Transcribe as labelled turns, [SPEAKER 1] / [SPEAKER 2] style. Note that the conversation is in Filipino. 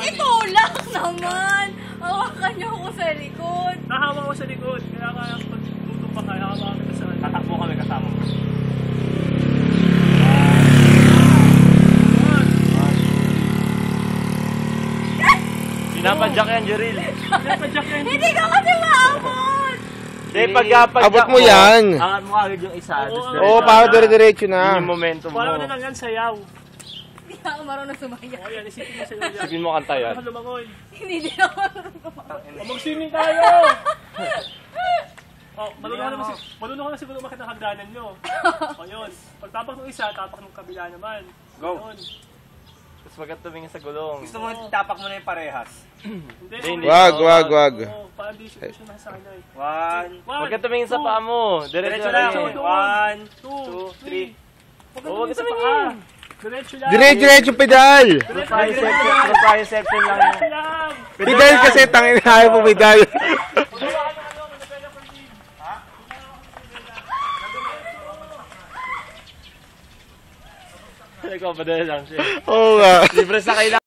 [SPEAKER 1] Itulak naman! Hawakan niyo ako sa likod.
[SPEAKER 2] Nahawak ko sa likod. Kaya kaya pag tutok pa kaya hawakan kita sa likod.
[SPEAKER 3] Tatakbo kami kasama mo. Pinapadyak yan, Jeril.
[SPEAKER 2] Pinapadyak yan.
[SPEAKER 1] Hindi ka kasi maabot!
[SPEAKER 3] Hindi, pagkapadyak
[SPEAKER 4] Abot mo yan.
[SPEAKER 3] Angat mo agad yung isa.
[SPEAKER 4] Oo, para dire-diretso na.
[SPEAKER 3] Yung momentum mo.
[SPEAKER 2] Parang na lang yan, sayaw.
[SPEAKER 1] Hindi ako marunong sumayaw.
[SPEAKER 2] O yan, isipin mo sayaw yan.
[SPEAKER 3] Isipin mo kanta yan.
[SPEAKER 2] Ano lumangoy?
[SPEAKER 1] Hindi din ako marunong sumayaw.
[SPEAKER 2] O mag-swimming tayo! O, malunong ka na siguro umakit ng hagdanan nyo. O yun. Pagtapak ng isa, tapak ng kabila naman.
[SPEAKER 3] Go.
[SPEAKER 2] Yun.
[SPEAKER 3] Tapos wag kang tumingin sa gulong.
[SPEAKER 5] Gusto mo tapak mo na yung parehas.
[SPEAKER 2] Hindi.
[SPEAKER 4] Wag.
[SPEAKER 2] Oo, parang di siya nasanay.
[SPEAKER 5] 1,
[SPEAKER 3] Wag kang tumingin sa paa mo.
[SPEAKER 5] diretso
[SPEAKER 3] Diretso
[SPEAKER 5] lang.
[SPEAKER 3] lang.
[SPEAKER 5] 1,
[SPEAKER 2] 2, 3.
[SPEAKER 3] Huwag ka tumingin.
[SPEAKER 2] Diretso lang.
[SPEAKER 4] Dire-diretso pedal.
[SPEAKER 3] Proprioception lang.
[SPEAKER 2] Diretso lang.
[SPEAKER 4] Pedal kasi tangin na ayaw mo pedal.
[SPEAKER 3] Ikaw, padala lang siya.
[SPEAKER 4] Oo nga.
[SPEAKER 3] Libre sa kailangan.